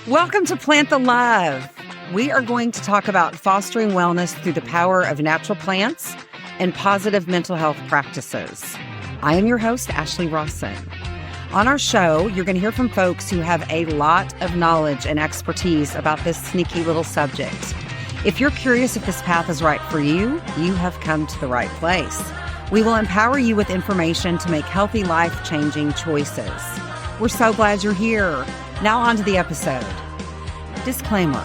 Welcome to Plant the Love. We are going to talk about fostering wellness through the power of natural plants and positive mental health practices. I am your host, Ashley Rawson. On our show, you're going to hear from folks who have a lot of knowledge and expertise about this sneaky little subject. If you're curious if this path is right for you, you have come to the right place. We will empower you with information to make healthy, life-changing choices. We're so glad you're here. Now on to the episode. Disclaimer: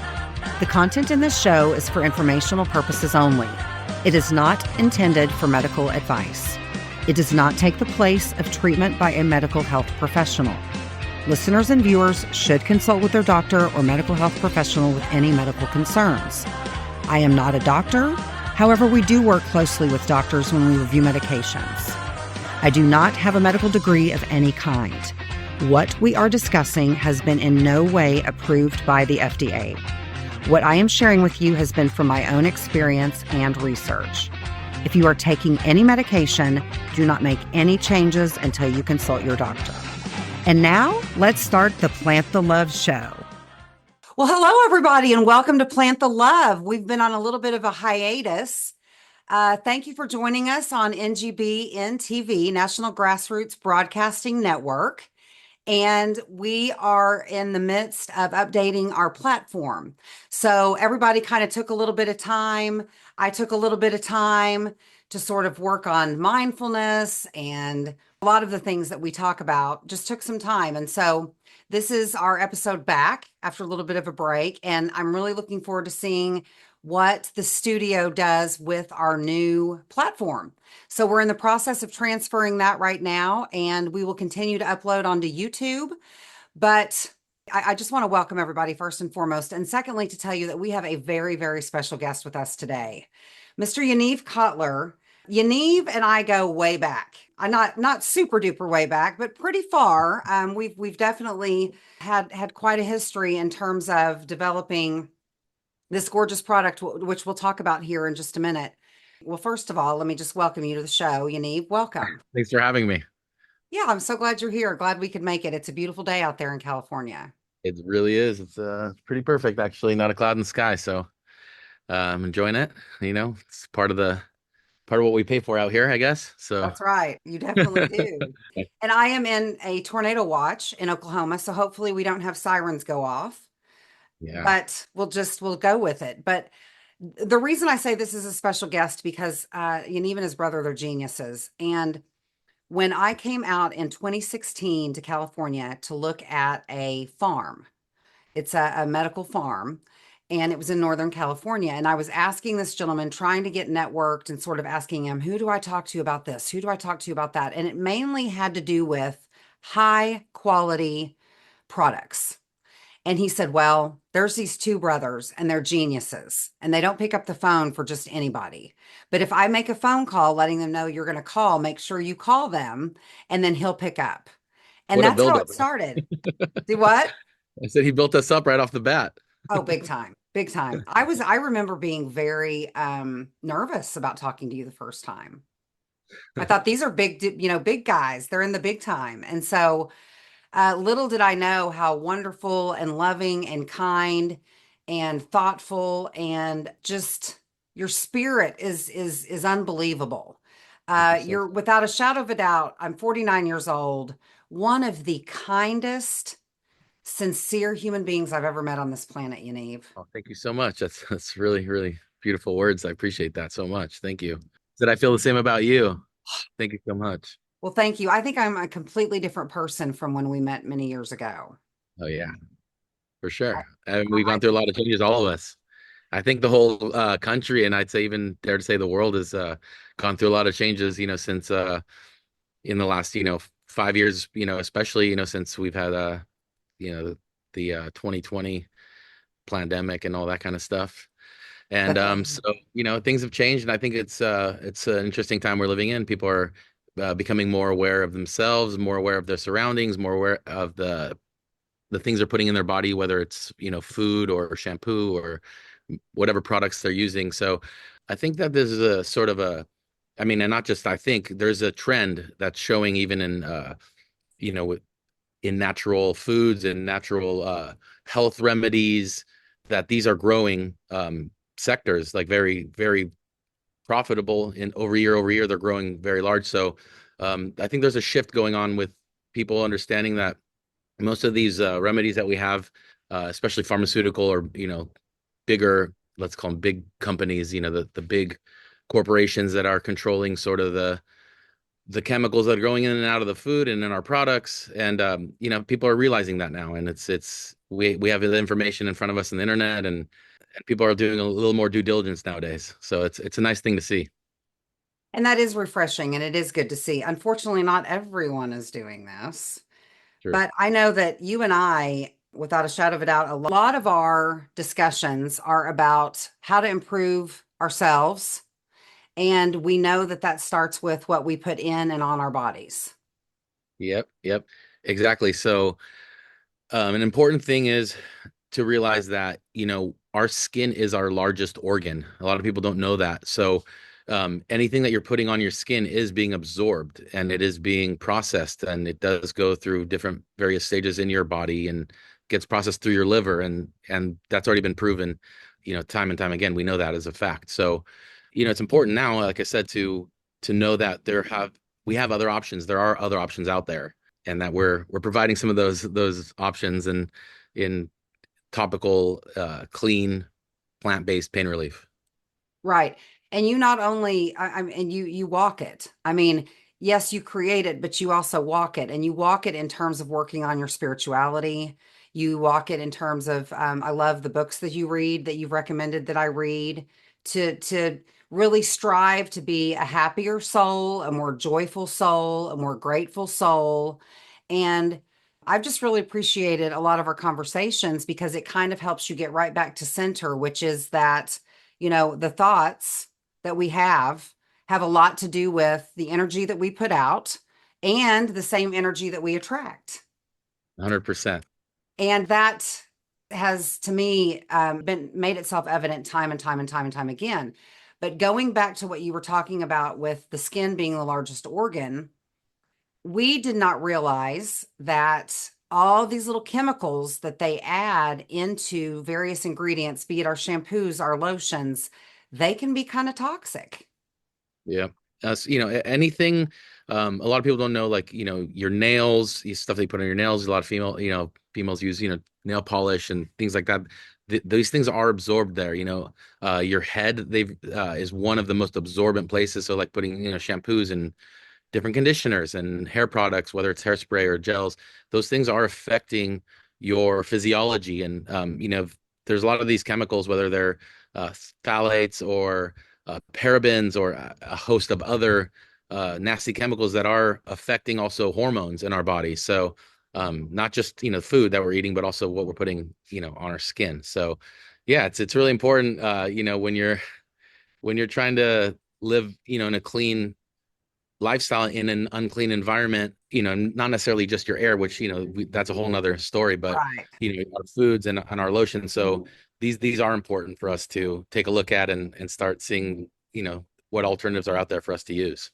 the content in this show is for informational purposes only. It is not intended for medical advice. It does not take the place of treatment by a medical health professional. Listeners and viewers should consult with their doctor or medical health professional with any medical concerns. I am not a doctor. However, we do work closely with doctors when we review medications. I do not have a medical degree of any kind. What we are discussing has been in no way approved by the FDA. What I am sharing with you has been from my own experience and research. If you are taking any medication, do not make any changes until you consult your doctor. And now, let's start the Plant the Love show. Well, hello, everybody, and welcome to Plant the Love. We've been on a little bit of a hiatus. Thank you for joining us on NGB-TV, National Grassroots Broadcasting Network. And we are in the midst of updating our platform. So everybody kind of took a little bit of time. I took a little bit of time to sort of work on mindfulness, and a lot of the things that we talk about just took some time. And so this is our episode back after a little bit of a break. And I'm really looking forward to seeing what the studio does with our new platform. So we're in the process of transferring that right now, and we will continue to upload onto YouTube. But I just want to welcome everybody first and foremost. And secondly, to tell you that we have a very, very special guest with us today, Mr. Yaniv Kotler. Yaniv and I go way back. Not super duper way back, but pretty far. We've definitely had quite a history in terms of developing this gorgeous product, which we'll talk about here in just a minute. Well, first of all, let me just welcome you to the show. Yaniv, welcome. Thanks for having me. Yeah, I'm so glad you're here. Glad we could make it. It's a beautiful day out there in California. It really is. It's pretty perfect, actually. Not a cloud in the sky, so I'm enjoying it. You know, it's part of what we pay for out here, I guess. So that's right. You definitely do. And I am in a tornado watch in Oklahoma, so hopefully we don't have sirens go off. Yeah. But we'll go with it. But the reason I say this is a special guest because Yaniv and his brother, they're geniuses. And when I came out in 2016 to California to look at a farm, it's a medical farm, and it was in Northern California. And I was asking this gentleman, trying to get networked and sort of asking him, who do I talk to about this? Who do I talk to about that? And it mainly had to do with high quality products. And he said, well, there's these two brothers and they're geniuses and they don't pick up the phone for just anybody. But if I make a phone call letting them know you're going to call, make sure you call them and then he'll pick up. And that's how it started. Do what? I said he built us up right off the bat. Oh, big time. Big time. I remember being very nervous about talking to you the first time. I thought these are big guys. They're in the big time. And so little did I know how wonderful and loving and kind and thoughtful and just your spirit is unbelievable. You're without a shadow of a doubt. I'm 49 years old. One of the kindest, sincere human beings I've ever met on this planet, Yaniv. Oh, thank you so much. That's really, really beautiful words. I appreciate that so much. Thank you. Did I feel the same about you? Thank you so much. Well, thank you. I think I'm a completely different person from when we met many years ago. Oh, yeah, for sure. And we've gone through a lot of changes, all of us. I think the whole country, and I'd say even dare to say the world, has gone through a lot of changes, since in the last, 5 years, especially, since we've had, the 2020 pandemic and all that kind of stuff. And so, things have changed. And I think it's an interesting time we're living in. People are becoming more aware of themselves, more aware of their surroundings, more aware of the things they're putting in their body, whether it's, food or shampoo or whatever products they're using. So I think that there's a sort of and not just I think, there's a trend that's showing even in, with in natural foods and natural health remedies, that these are growing sectors, like very, very profitable in over year, they're growing very large. So I think there's a shift going on with people understanding that most of these remedies that we have, especially pharmaceutical or, bigger, let's call them big companies, the big corporations that are controlling sort of the chemicals that are going in and out of the food and in our products. And people are realizing that now. And we have the information in front of us on the internet, and people are doing a little more due diligence nowadays. So it's a nice thing to see. And that is refreshing and it is good to see. Unfortunately, not everyone is doing this, True. but I know that you and I, without a shadow of a doubt, a lot of our discussions are about how to improve ourselves. And we know that that starts with what we put in and on our bodies. Yep, yep, exactly. So an important thing is to realize that, our skin is our largest organ. A lot of people don't know that. So anything that you're putting on your skin is being absorbed and it is being processed, and it does go through different various stages in your body and gets processed through your liver, and that's already been proven, time and time again. We know that as a fact. So, it's important now, like I said, to know that we have other options. There are other options out there, and that we're providing some of those options and in topical, clean, plant-based pain relief. Right. And you not only, and you walk it. I mean, yes, you create it, but you also walk it, and you walk it in terms of working on your spirituality. You walk it in terms of, I love the books that you read, that you've recommended that I read, to really strive to be a happier soul, a more joyful soul, a more grateful soul. And I've just really appreciated a lot of our conversations because it kind of helps you get right back to center, which is that the thoughts that we have a lot to do with the energy that we put out and the same energy that we attract. 100%. And that has, to me, been made itself evident time and time and time and time again. But going back to what you were talking about with the skin being the largest organ, we did not realize that all these little chemicals that they add into various ingredients, be it our shampoos, our lotions, they can be kind of toxic. Yeah. Anything, a lot of people don't know, like, your nails, stuff they put on your nails. A lot of females use, nail polish and things like that. These things are absorbed there, your head, is one of the most absorbent places. So like putting, shampoos and different conditioners and hair products, whether it's hairspray or gels, those things are affecting your physiology. And, there's a lot of these chemicals, whether they're phthalates or parabens or a host of other nasty chemicals that are affecting also hormones in our body. So not just, food that we're eating, but also what we're putting, on our skin. So yeah, it's really important, when you're trying to live, in a clean lifestyle in an unclean environment, not necessarily just your air, which, that's a whole nother story, but, Right. our foods and our lotion. So these are important for us to take a look at and start seeing, what alternatives are out there for us to use.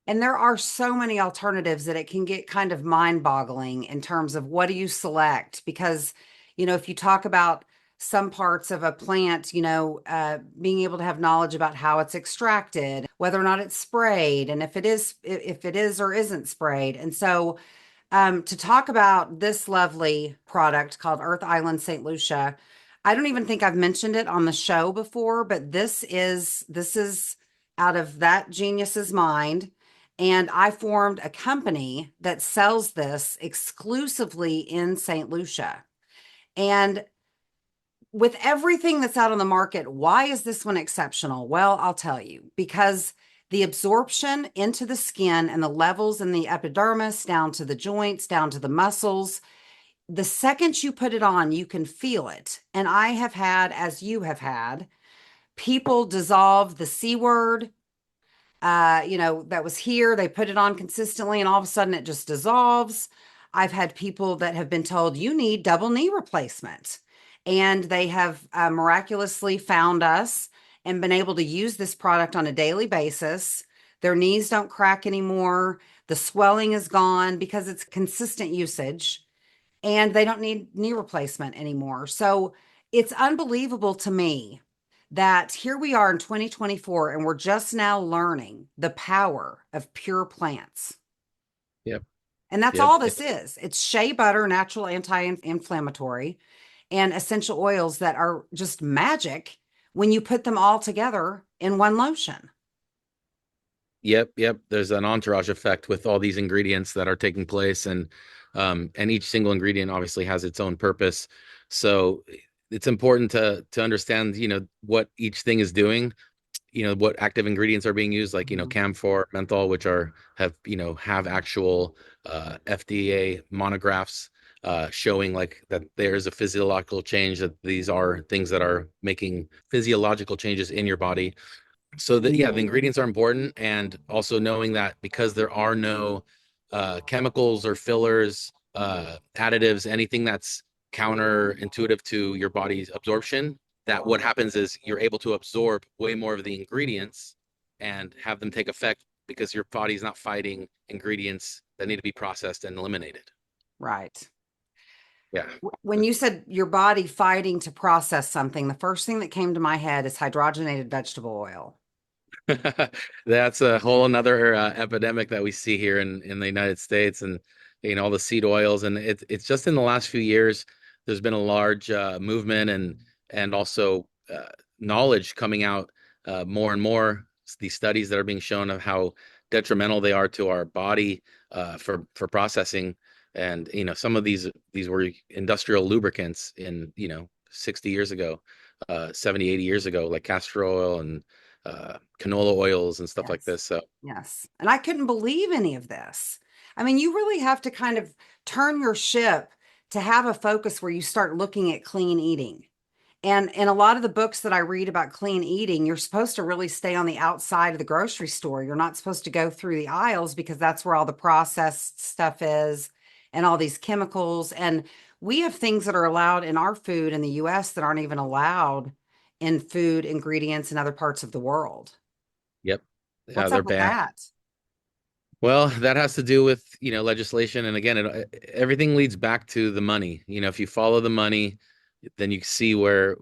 And there are so many alternatives that it can get kind of mind-boggling in terms of what do you select? Because, if you talk about some parts of a plant, being able to have knowledge about how it's extracted, whether or not it's sprayed, and if it is or isn't sprayed. And so, to talk about this lovely product called Earth Island St. Lucia, I don't even think I've mentioned it on the show before, but this is out of that genius's mind. And I formed a company that sells this exclusively in St. Lucia. And with everything that's out on the market, why is this one exceptional? Well, I'll tell you, because the absorption into the skin and the levels in the epidermis down to the joints, down to the muscles, the second you put it on, you can feel it. And I have had, as you have had, people dissolve the C word, that was here. They put it on consistently and all of a sudden it just dissolves. I've had people that have been told you need double knee replacement, and they have miraculously found us and been able to use this product on a daily basis. Their knees don't crack anymore. The swelling is gone because it's consistent usage, and they don't need knee replacement anymore. So it's unbelievable to me that here we are in 2024 and we're just now learning the power of pure plants. Yep. And that's Yep. all this is. It's shea butter, natural anti-inflammatory, and essential oils that are just magic when you put them all together in one lotion. Yep, yep. There's an entourage effect with all these ingredients that are taking place, and each single ingredient obviously has its own purpose. So it's important to understand, what each thing is doing, what active ingredients are being used, like, Mhm. camphor, menthol, which have actual FDA monographs showing like that there is a physiological change, that these are things that are making physiological changes in your body. So that, yeah, the ingredients are important, and also knowing that because there are no chemicals or fillers, additives, anything that's counterintuitive to your body's absorption, that what happens is you're able to absorb way more of the ingredients and have them take effect because your body's not fighting ingredients that need to be processed and eliminated. Right. Yeah. When you said your body fighting to process something, the first thing that came to my head is hydrogenated vegetable oil. That's a whole another epidemic that we see here in the United States, and all the seed oils, and it's just in the last few years there's been a large movement, and also knowledge coming out more and more. These studies that are being shown of how detrimental they are to our body for processing, and some of these were industrial lubricants in 60 years ago, 70, 80 years ago, like castor oil and canola oils and stuff like Yes. this. So, Yes. And I couldn't believe any of this. I mean, you really have to kind of turn your ship to have a focus where you start looking at clean eating. And in a lot of the books that I read about clean eating, you're supposed to really stay on the outside of the grocery store. You're not supposed to go through the aisles because that's where all the processed stuff is and all these chemicals. And we have things that are allowed in our food in the US that aren't even allowed in food ingredients in other parts of the world. yep, What's they're up with banned. that? Well, that has to do with legislation, and again, everything leads back to the money. If you follow the money, then you see where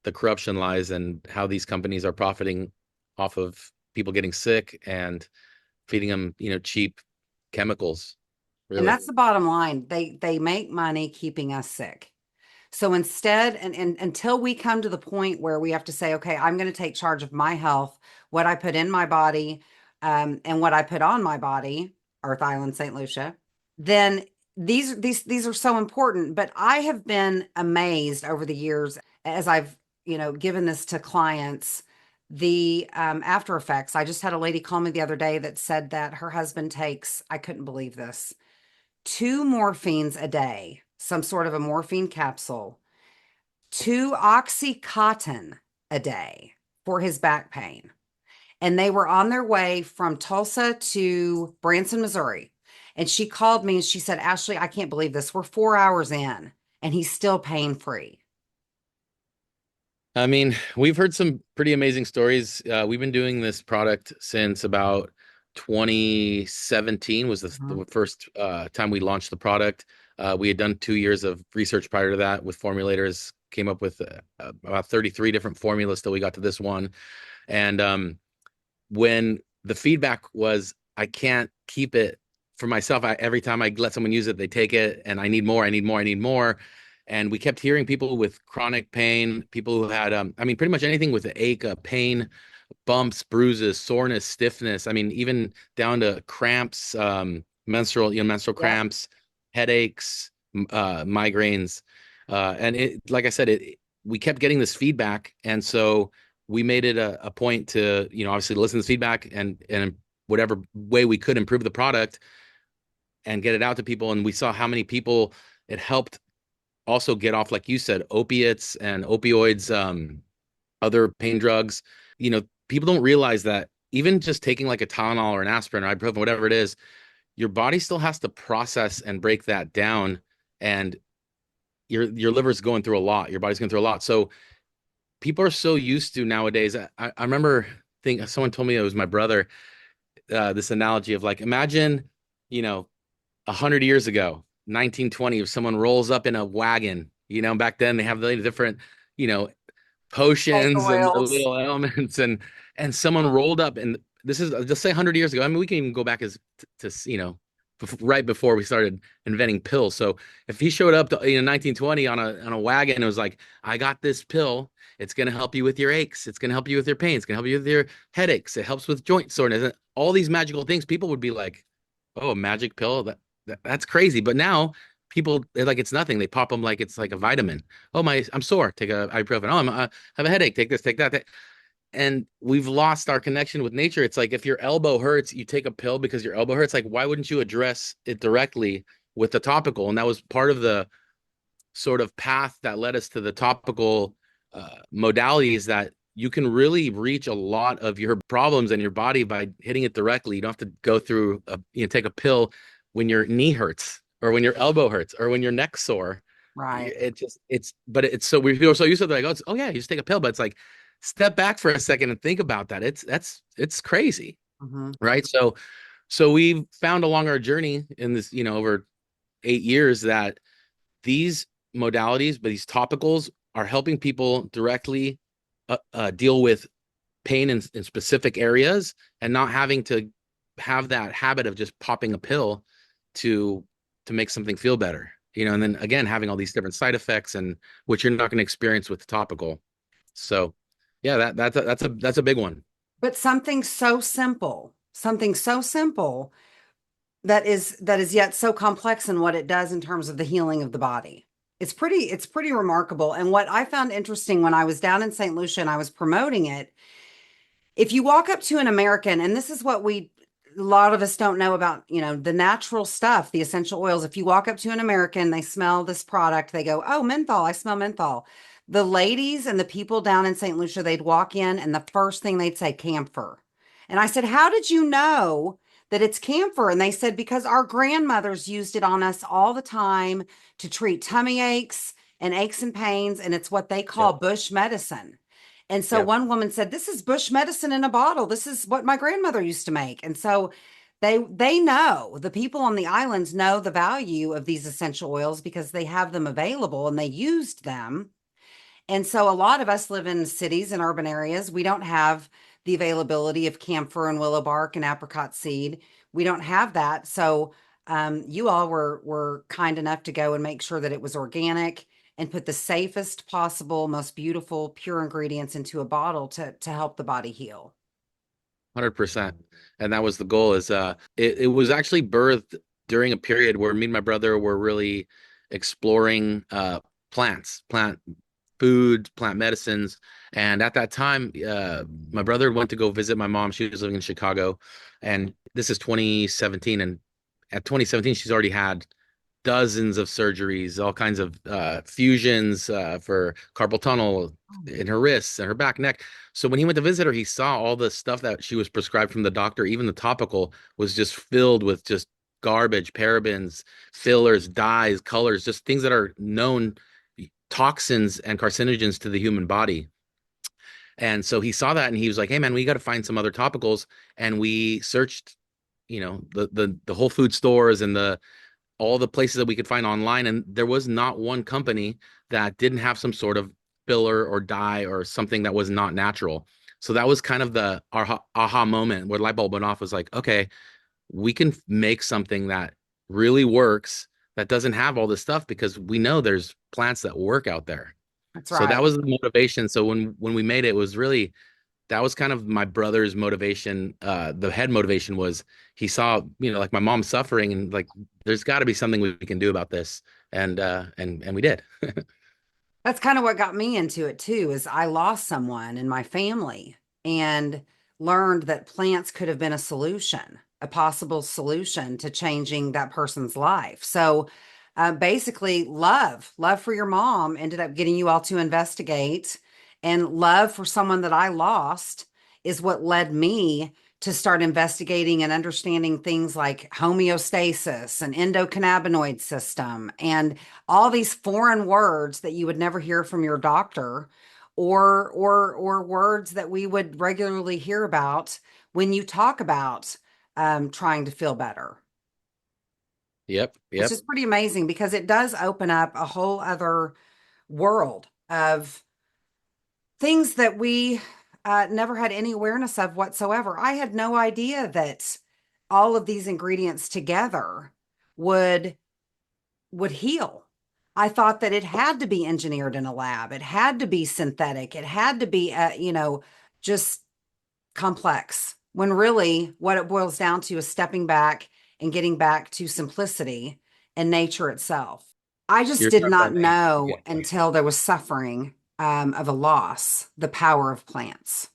the corruption lies and how these companies are profiting off of people getting sick and feeding them cheap chemicals. And Really. that's the bottom line. They make money keeping us sick. So instead, and until we come to the point where we have to say, okay, I'm going to take charge of my health, what I put in my body, and what I put on my body, Earth Island, St. Lucia, then these are so important. But I have been amazed over the years as I've given this to clients. The after effects. I just had a lady call me the other day that said that her husband takes, I couldn't believe this, two morphines a day, some sort of a morphine capsule, two Oxycontin a day for his back pain. And they were on their way from Tulsa to Branson, Missouri. And she called me and she said, Ashley, I can't believe this. We're 4 hours in and he's still pain free. I mean, we've heard some pretty amazing stories. We've been doing this product since about 2017 was the first time we launched the product. We had done 2 years of research prior to that with formulators, came up with about 33 different formulas till we got to this one. And when the feedback was, I can't keep it for myself. Every time I let someone use it, they take it, and I need more, I need more, I need more. And we kept hearing people with chronic pain, people who had, I mean, pretty much anything with an ache, pain, bumps, bruises, soreness, stiffness. I mean, even down to cramps, menstrual Yep. cramps, headaches, migraines. And like I said, we kept getting this feedback. And so we made it a point to, obviously listen to this feedback and whatever way we could improve the product and get it out to people. And we saw how many people it helped also get off, like you said, opiates and opioids, other pain drugs. People don't realize that even just taking like a Tylenol or an aspirin or ibuprofen, whatever it is, your body still has to process and break that down. And your liver's going through a lot. Your body's going through a lot. So people are so used to nowadays. I remember someone told me, it was my brother, this analogy of like, imagine you know, 100 years ago, 1920, if someone rolls up in a wagon, back then they have the different, you know, Snake potions and the oils. little elements, and someone rolled up, and this is just say 100 years ago. I mean, we can even go back as to right before we started inventing pills. So if he showed up to 1920 on a wagon and was like, I got this pill, it's going to help you with your aches, it's going to help you with your pain, it's going to help you with your headaches, it helps with joint soreness, and all these magical things, people would be like, oh, a magic pill, that's crazy. But now people, they're like, it's nothing, they pop them like it's like a vitamin. Oh, I'm sore, take a ibuprofen. Oh, I have a headache, take this, take that. And we've lost our connection with nature. It's like if your elbow hurts, you take a pill because your elbow hurts. Like, why wouldn't you address it directly with the topical? And that was part of the sort of path that led us to the topical modalities, that you can really reach a lot of your problems in your body by hitting it directly. You don't have to go through take a pill when your knee hurts or when your elbow hurts or when your neck's sore. Right. But it's so we feel so used to it, like, oh yeah, you just take a pill. But it's like, step back for a second and think about that. It's crazy, Hmm. right? So we've found along our journey in this, over 8 years, that these modalities, but these topicals, are helping people directly deal with pain in specific areas, and not having to have that habit of just popping a pill to make something feel better, and then again having all these different side effects, and which you're not going to experience with the topical. So yeah, that's a big one. But something so simple that is yet so complex in what it does in terms of the healing of the body. It's pretty remarkable. And what I found interesting when I was down in St. Lucia and I was promoting it, if you walk up to an American, and this is what a lot of us don't know about, the natural stuff, the essential oils. If you walk up to an American, they smell this product, they go, oh, menthol, I smell menthol. The ladies and the people down in St. Lucia, they'd walk in and the first thing they'd say, camphor. And I said, how did you know that it's camphor? And they said, because our grandmothers used it on us all the time to treat tummy aches and aches and pains. And it's what they call Yep. bush medicine. And so Yep. one woman said, this is bush medicine in a bottle. This is what my grandmother used to make. And so they know, the people on the islands know the value of these essential oils because they have them available and they used them. And so a lot of us live in cities and urban areas. We don't have the availability of camphor and willow bark and apricot seed. We don't have that. So you all were kind enough to go and make sure that it was organic and put the safest possible, most beautiful, pure ingredients into a bottle to help the body heal. 100%. And that was the goal. Is it was actually birthed during a period where me and my brother were really exploring plant foods, plant medicines. And at that time, my brother went to go visit my mom. She was living in Chicago, and this is 2017. And at 2017, she's already had dozens of surgeries, all kinds of fusions for carpal tunnel in her wrists and her back, neck. So when he went to visit her, he saw all the stuff that she was prescribed from the doctor. Even the topical was just filled with just garbage, parabens, fillers, dyes, colors, just things that are known toxins and carcinogens to the human body. And so he saw that and he was like, hey man, we got to find some other topicals. And we searched, the Whole Food stores and the all the places that we could find online, and there was not one company that didn't have some sort of filler or dye or something that was not natural. So that was kind of the aha moment where light bulb went off. Was like, okay, we can make something that really works, that doesn't have all this stuff, because we know there's plants that work out there. That's So that right. was the motivation. So when we made it, it was really, that was kind of my brother's motivation. The head motivation was, he saw, like my mom suffering, and like, there's got to be something we can do about this. And we did. That's kind of what got me into it too, is I lost someone in my family and learned that plants could have been a solution, a possible solution to changing that person's life. So basically, love for your mom ended up getting you all to investigate, and love for someone that I lost is what led me to start investigating and understanding things like homeostasis and endocannabinoid system and all these foreign words that you would never hear from your doctor, or words that we would regularly hear about when you talk about trying to feel better. Yep. which Yep. is pretty amazing because it does open up a whole other world of things that we never had any awareness of whatsoever. I had no idea that all of these ingredients together would heal. I thought that it had to be engineered in a lab. It had to be synthetic. It had to be, just complex. When really what it boils down to is stepping back and getting back to simplicity and nature itself. I just You're did talking not about nature. know Yeah. until there was suffering of a loss, the power of plants.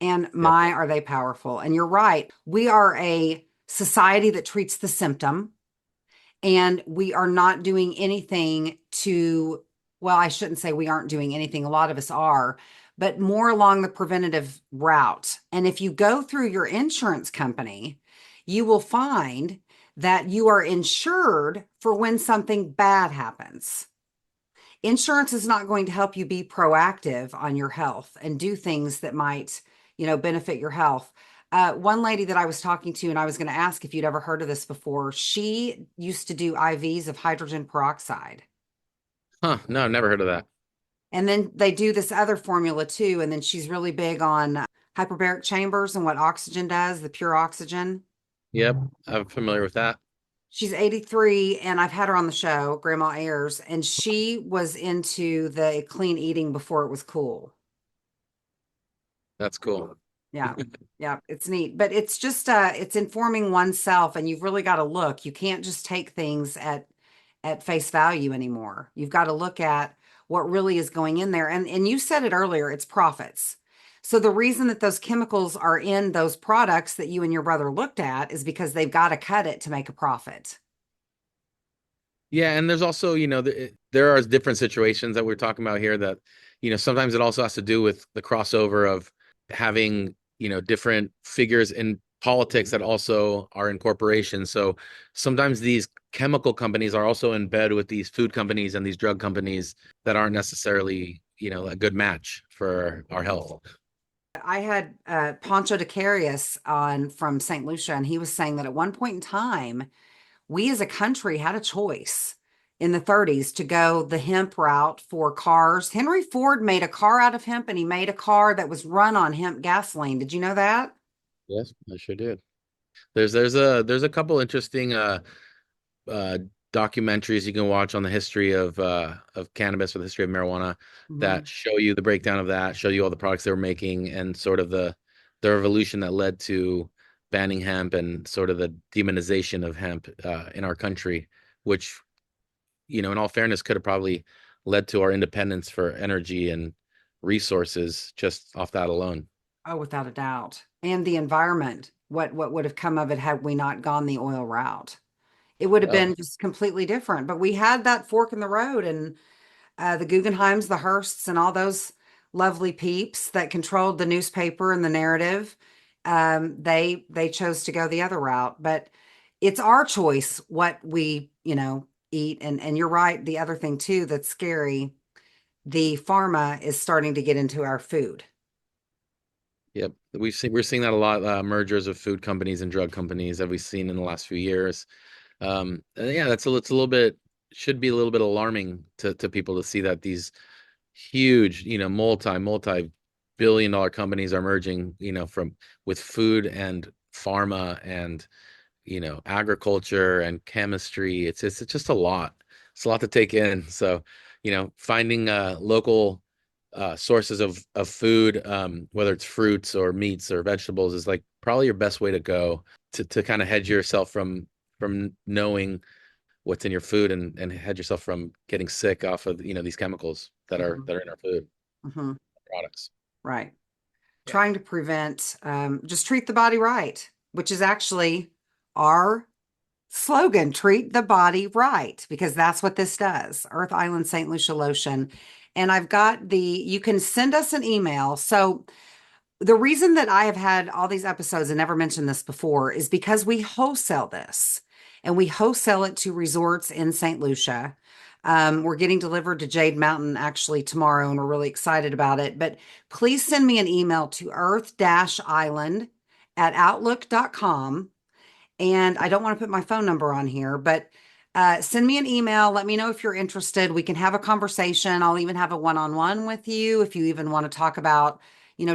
And Yep. my, are they powerful? And you're right. We are a society that treats the symptom, and we are not doing anything to, well, I shouldn't say we aren't doing anything. A lot of us are, but more along the preventative route. And if you go through your insurance company, you will find that you are insured for when something bad happens. Insurance is not going to help you be proactive on your health and do things that might, benefit your health. One lady that I was talking to, and I was going to ask if you'd ever heard of this before, she used to do IVs of hydrogen peroxide. Huh. No, I've never heard of that. And then they do this other formula too. And then she's really big on hyperbaric chambers and what oxygen does, the pure oxygen. Yep. I'm familiar with that. She's 83, and I've had her on the show, Grandma Ayers, and she was into the clean eating before it was cool. That's cool. Yeah. Yeah, it's neat. But it's just it's informing oneself, and you've really got to look. You can't just take things at face value anymore. You've got to look at what really is going in there. And you said it earlier, it's profits. So the reason that those chemicals are in those products that you and your brother looked at is because they've got to cut it to make a profit. Yeah, and there's also, there are different situations that we're talking about here that, sometimes it also has to do with the crossover of having, different figures in politics that also are in corporations. So sometimes these chemical companies are also in bed with these food companies and these drug companies that aren't necessarily, a good match for our health. I had Pancho de Carius on from St. Lucia, and he was saying that at one point in time, we as a country had a choice in the 30s to go the hemp route for cars. Henry Ford made a car out of hemp, and he made a car that was run on hemp gasoline. Did you know that? Yes, I sure did. There's a couple interesting uh, documentaries you can watch on the history of cannabis or the history of marijuana Mhm. that show you the breakdown of that, show you all the products they were making, and sort of the revolution that led to banning hemp and sort of the demonization of hemp in our country, which, in all fairness, could have probably led to our independence for energy and resources just off that alone. Oh, without a doubt. And the environment. What would have come of it had we not gone the oil route? It would have Oh, been just completely different. But we had that fork in the road, and the Guggenheims, the Hearsts, and all those lovely peeps that controlled the newspaper and the narrative. They chose to go the other route, but it's our choice what we eat. And you're right. The other thing too that's scary, the pharma is starting to get into our food. yep. We're seeing that a lot, mergers of food companies and drug companies that we've seen in the last few years. Yeah, it's a little bit should be a little bit alarming to people to see that these huge, multi billion dollar companies are merging, from with food and pharma and agriculture and chemistry. It's just a lot. It's a lot to take in. So, finding local sources of food, whether it's fruits or meats or vegetables, is like probably your best way to go to kind of hedge yourself from knowing what's in your food and hedge yourself from getting sick off of these chemicals that are Mhm. that are in our food Mhm. products. Right. Yeah. Trying to prevent, just treat the body right, which is actually our slogan, treat the body right, because that's what this does. Earth Island St. Lucia lotion. And I've got you can send us an email. So the reason that I have had all these episodes and never mentioned this before is because we wholesale this, and we wholesale it to resorts in St. Lucia. We're getting delivered to Jade Mountain actually tomorrow, and we're really excited about it. But please send me an email to earth-island at outlook.com, And I don't want to put my phone number on here, but send me an email. Let me know if you're interested. We can have a conversation. I'll even have a one-on-one with you if you even want to talk about,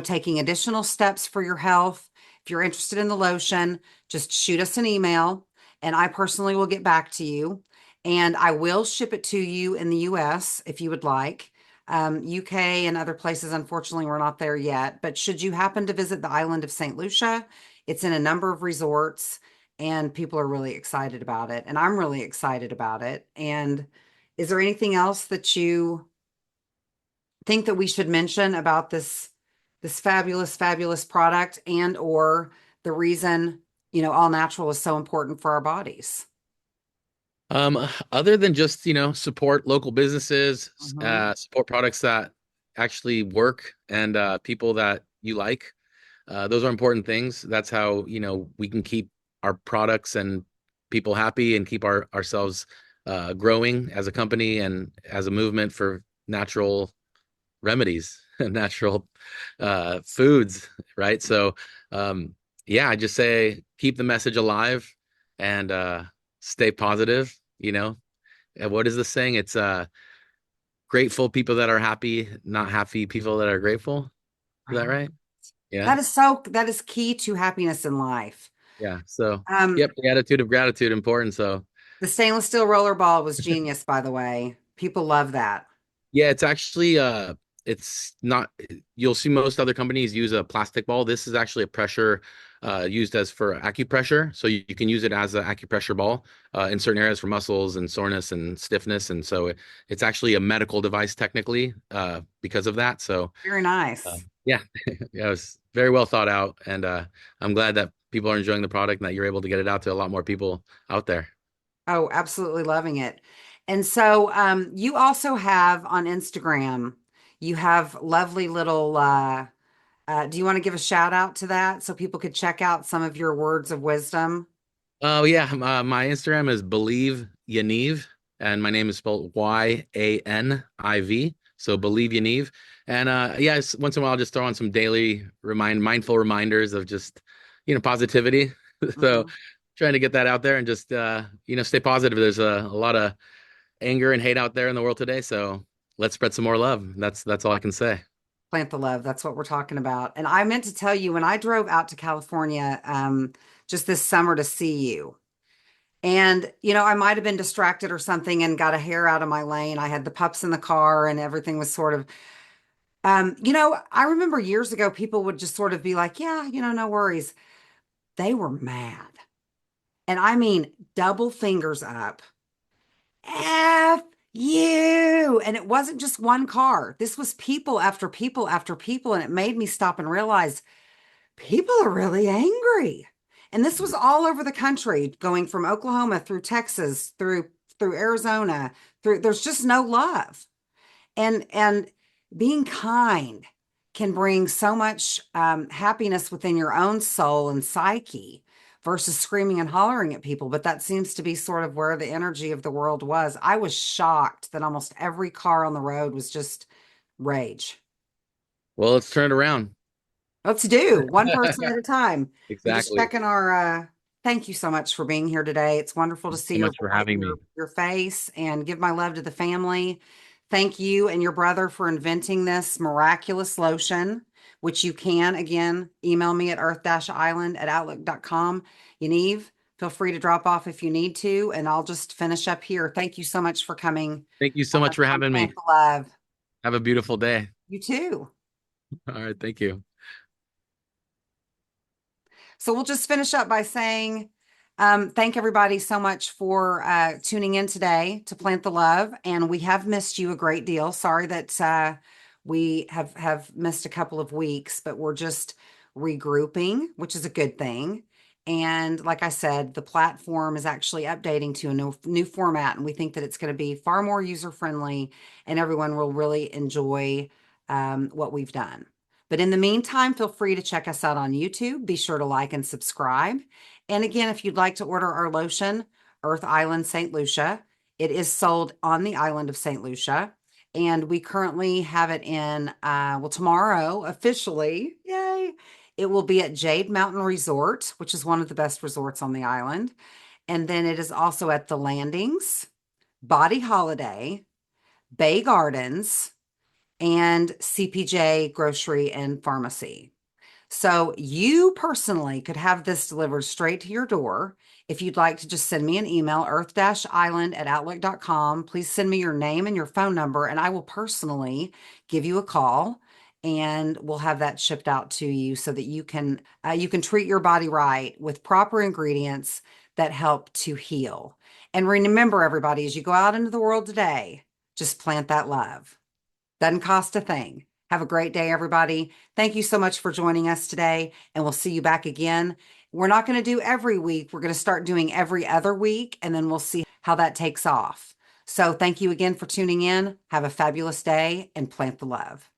taking additional steps for your health. If you're interested in the lotion, just shoot us an email and I personally will get back to you. And I will ship it to you in the US if you would like. UK and other places, unfortunately, we're not there yet. But should you happen to visit the island of St. Lucia, it's in a number of resorts and people are really excited about it. And I'm really excited about it. And is there anything else that you think that we should mention about this fabulous, fabulous product and or the reason, all natural is so important for our bodies? Other than just, support local businesses, Mhm. support products that actually work and people that you like. Those are important things. That's how, we can keep our products and people happy and keep ourselves growing as a company and as a movement for natural remedies and natural foods, right? So, yeah, I just say keep the message alive and stay positive, And what is the saying? It's grateful people that are happy, not happy people that are grateful. Is that Right. right? Yeah. That is key to happiness in life. Yeah. So, Um, yep, the attitude of gratitude important. So, the stainless steel roller ball was genius, by the way. People love that. yeah, it's actually it's not you'll see most other companies use a plastic ball. This is actually a pressure used as for acupressure. So you can use it as an acupressure ball in certain areas for muscles and soreness and stiffness. And so it's actually a medical device technically because of that. So Very nice. yeah, yeah, it was very well thought out. And I'm glad that people are enjoying the product and that you're able to get it out to a lot more people out there. Oh, absolutely loving it. And so you also have on Instagram, you have lovely little do you want to give a shout out to that so people could check out some of your words of wisdom? Oh yeah, my Instagram is Believe Yaniv, and my name is spelled Yaniv. So Believe Yaniv, and yes, once in a while, I'll just throw on some daily mindful reminders of just positivity. So Mhm. trying to get that out there and just stay positive. There's a lot of anger and hate out there in the world today, so let's spread some more love. That's all I can say. Plant the love. That's what we're talking about. And I meant to tell you when I drove out to California just this summer to see you. And, I might have been distracted or something and got a hair out of my lane. I had the pups in the car and everything was sort of, I remember years ago, people would just sort of be like, yeah, no worries. They were mad. And I mean, double fingers up. F you. And it wasn't just one car. This was people after people after people. And it made me stop and realize people are really angry. And this was all over the country, going from Oklahoma through Texas, through Arizona, through there's just no love. And being kind can bring so much happiness within your own soul and psyche versus screaming and hollering at people. But that seems to be sort of where the energy of the world was. I was shocked that almost every car on the road was just rage. Well, let's turn it around. Let's do one person at a time. I'm just Exactly. checking our thank you so much for being here today. It's wonderful to Thank you see so your much for and having your me. your face and give my love to the family. Thank you and your brother for inventing this miraculous lotion, which you can again email me at earth-island@outlook.com. Yaniv, feel free to drop off if you need to, and I'll just finish up here. Thank you so much for coming Thank you so much for on having Plant me. the Love. Have a beautiful day. You too. All right, thank you. So we'll just finish up by saying, thank everybody so much for tuning in today to Plant the Love. And we have missed you a great deal. Sorry that we have missed a couple of weeks, but we're just regrouping, which is a good thing. And like I said, the platform is actually updating to a new format, and we think that it's going to be far more user friendly, and everyone will really enjoy what we've done. But in the meantime, feel free to check us out on YouTube. Be sure to like and subscribe. And again, if you'd like to order our lotion, Earth Island St. Lucia, it is sold on the island of St. Lucia. And we currently have it in, well, tomorrow officially, yay, It will be at Jade Mountain Resort, which is one of the best resorts on the island. And then it is also at the Landings, Body Holiday, Bay Gardens, and CPJ Grocery and Pharmacy. So you personally could have this delivered straight to your door. If you'd like to just send me an email, earth-island@outlook.com. Please send me your name and your phone number, and I will personally give you a call and we'll have that shipped out to you so that you can treat your body right with proper ingredients that help to heal. And remember, everybody, as you go out into the world today, just plant that love. Doesn't cost a thing. Have a great day, everybody. Thank you so much for joining us today, and we'll see you back again. We're not going to do every week. We're going to start doing every other week, and then we'll see how that takes off. So thank you again for tuning in. Have a fabulous day and plant the love.